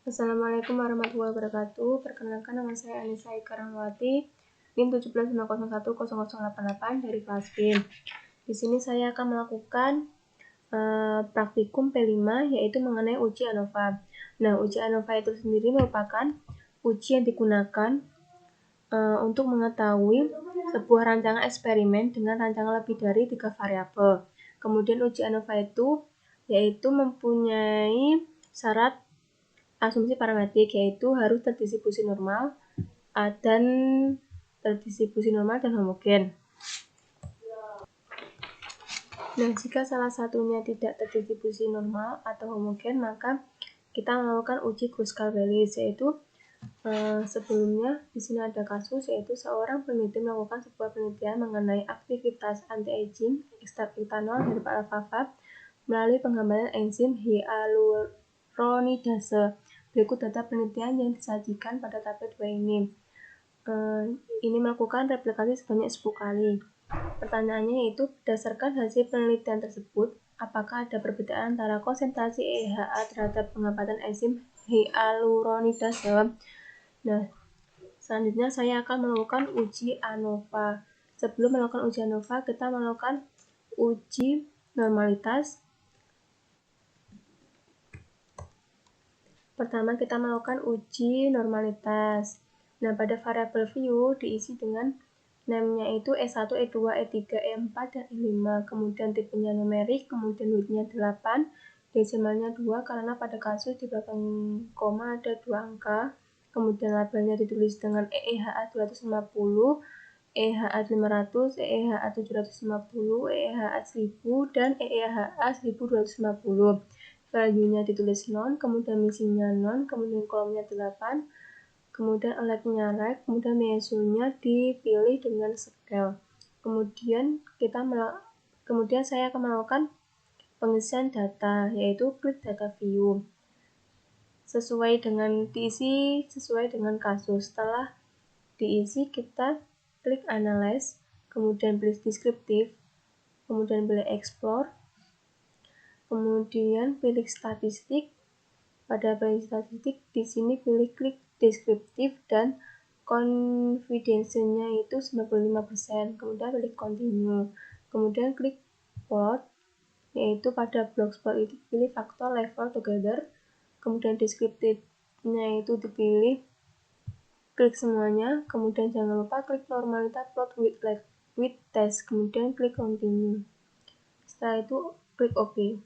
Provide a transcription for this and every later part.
Assalamualaikum warahmatullahi wabarakatuh. Perkenalkan, nama saya Anissa Ika Rahmawati, NIM 175010088 dari kelas B. Di sini saya akan melakukan praktikum P5, yaitu mengenai uji ANOVA. Nah, uji ANOVA itu sendiri merupakan uji yang digunakan untuk mengetahui sebuah rancangan eksperimen dengan rancangan lebih dari 3 variabel. Kemudian uji ANOVA itu yaitu mempunyai syarat asumsi parametrik, yaitu harus terdistribusi normal dan homogen. Nah, jika salah satunya tidak terdistribusi normal atau homogen, maka kita melakukan uji Kruskal-Wallis, yaitu sebelumnya di sini ada kasus, yaitu seorang peneliti melakukan sebuah penelitian mengenai aktivitas anti-aging ekstrak etanol dari alfalfa melalui penggabungan enzim hyaluronidase. Berikut data penelitian yang disajikan pada tabel 2 ini. Ini melakukan replikasi sebanyak 10 kali. Pertanyaannya yaitu, berdasarkan hasil penelitian tersebut, apakah ada perbedaan antara konsentrasi EHA terhadap penggabungan enzim hyaluronidase? Nah, selanjutnya saya akan melakukan uji ANOVA. Sebelum melakukan uji ANOVA, kita melakukan uji normalitas. Pertama, kita melakukan uji normalitas. Nah, pada variabel view diisi dengan name-nya itu E1, E2, E3, E4, dan E5. Kemudian tipenya numerik, kemudian width-nya 8, desimalnya 2 karena pada kasus di belakang koma ada 2 angka. Kemudian labelnya ditulis dengan EEHA 250, EEHA 500, EEHA 750, EEHA 1000, dan EEHA 1250. Value-nya ditulis non, kemudian missing-nya non, kemudian kolomnya 8, kemudian alertnya right, kemudian measunya dipilih dengan scale. Kemudian saya akan melakukan pengisian data, yaitu klik data view. Diisi sesuai dengan kasus. Setelah diisi, kita klik analyze, kemudian pilih deskriptif, kemudian pilih explore, kemudian pilih statistik. Pada pilih statistik, di sini pilih klik deskriptif dan confidence-nya itu 95%. Kemudian pilih continue. Kemudian klik plot, yaitu pada block plot itu pilih faktor level together. Kemudian deskriptifnya itu dipilih, klik semuanya. Kemudian jangan lupa klik normalitas plot with test. Kemudian klik continue. Setelah itu klik OK.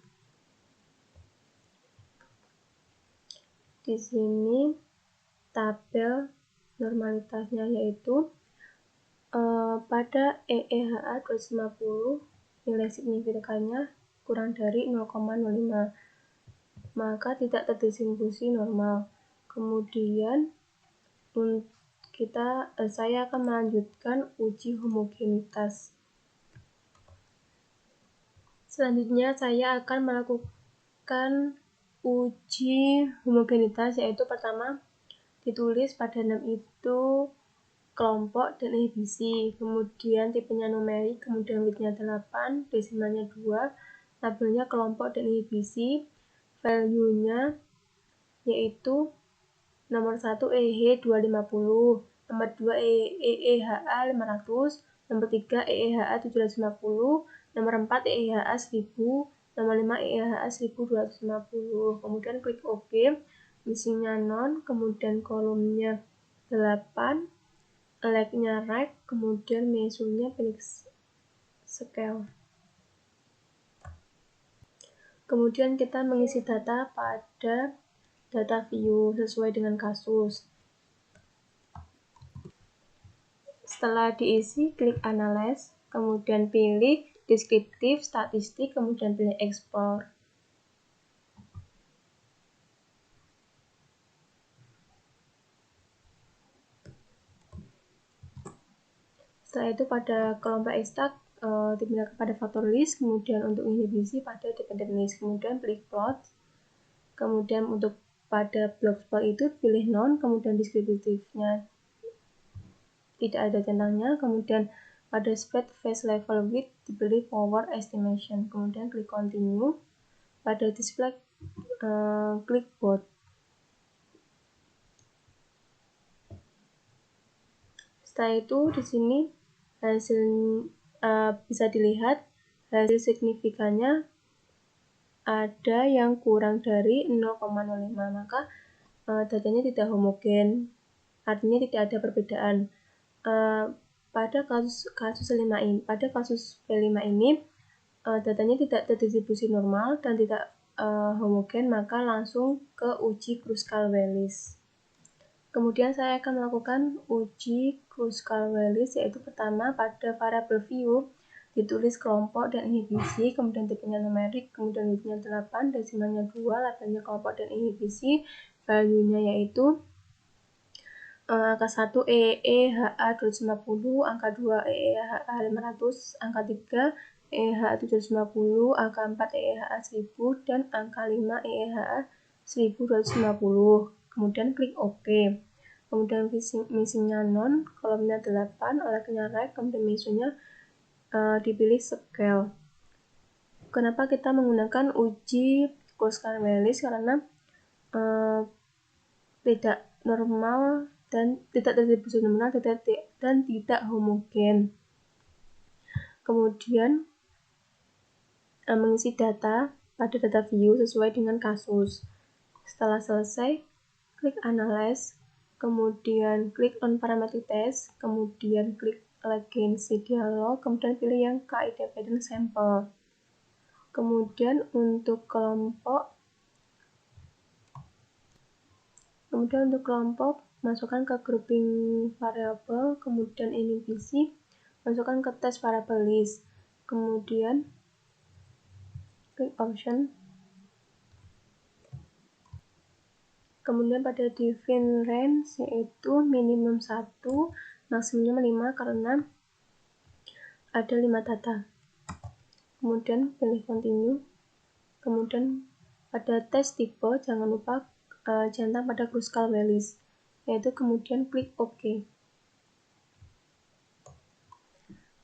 Di sini tabel normalitasnya yaitu pada EEHA 250 nilai signifikannya kurang dari 0,05, maka tidak terdistribusi normal. Kemudian saya akan melanjutkan uji homogenitas. Selanjutnya saya akan melakukan uji homogenitas, yaitu pertama ditulis pada NAM itu kelompok dan inhibisi, kemudian tipenya numerik, kemudian width-nya 8, desimalnya 2, labelnya kelompok dan inhibisi, value-nya yaitu nomor 1 EH250, nomor 2 EEHA 500, nomor 3 EEHA 750, nomor 4 EEHA 1000, nomor 5 EEHA 1250. Kemudian klik OK, missing-nya non, kemudian kolomnya 8, like-nya right, kemudian measure-nya pilih scale. Kemudian kita mengisi data pada data view sesuai dengan kasus. Setelah diisi, klik analyze, kemudian pilih deskriptif, statistik, kemudian pilih explore. Setelah itu pada kelompok ekstrak dipindahkan pada faktor list, kemudian untuk inhibisi pada dependent list, kemudian pilih plot, kemudian untuk pada block plot itu pilih non, kemudian deskriptifnya tidak ada centangnya, kemudian pada spread phase level width dipilih power estimation, kemudian klik continue. Pada display klik both. Setelah itu di sini hasil bisa dilihat hasil signifikannya ada yang kurang dari 0,05, maka datanya tidak homogen, artinya tidak ada perbedaan. Pada kasus P5 ini datanya tidak terdistribusi normal dan tidak homogen, maka langsung ke uji Kruskal-Wallis. Kemudian saya akan melakukan uji Kruskal-Wallis, yaitu pertama pada variabel view ditulis kelompok dan inhibisi, kemudian tipenya numerik, kemudian widthnya 8, desimalnya 2, labelnya kelompok dan inhibisi, value-nya yaitu angka 1 EEHA 250, angka 2 EEHA 500, angka 3 EEHA 750, angka 4 EEHA 1000, dan angka 5 EEHA 1250. Kemudian klik OK. Kemudian missingnya non, kolomnya 8, olehnya right, kemudian mesonya dipilih scale. Kenapa kita menggunakan uji Kruskal-Wallis? Karena tidak normal dan tidak terdistribusi normal dan tidak homogen. Kemudian mengisi data pada data view sesuai dengan kasus. Setelah selesai, klik Analyze, kemudian klik on Parametric Test, kemudian klik Latency Dialog, kemudian pilih yang K-independent Sample. Kemudian untuk kelompok, masukkan ke grouping variabel, kemudian inhibisi, masukkan ke test variable list, kemudian klik option. Kemudian pada define range yaitu minimum 1, maksimum 5 karena ada 5 data. Kemudian pilih continue. Kemudian pada tes tipe jangan lupa centang pada Kruskal-Wallis, yaitu kemudian klik OK.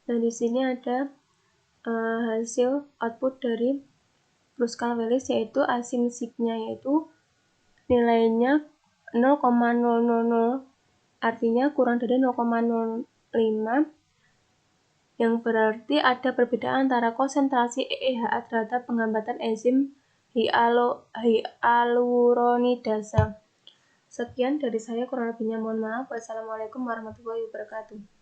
Nah, di sini ada hasil output dari Kruskal-Wallis, yaitu asim-signya yaitu nilainya 0,000, artinya kurang dari 0,05, yang berarti ada perbedaan antara konsentrasi EEHA terhadap penghambatan enzim hyaluronidase. Sekian dari saya, kurang lebihnya mohon maaf. Wassalamualaikum warahmatullahi wabarakatuh.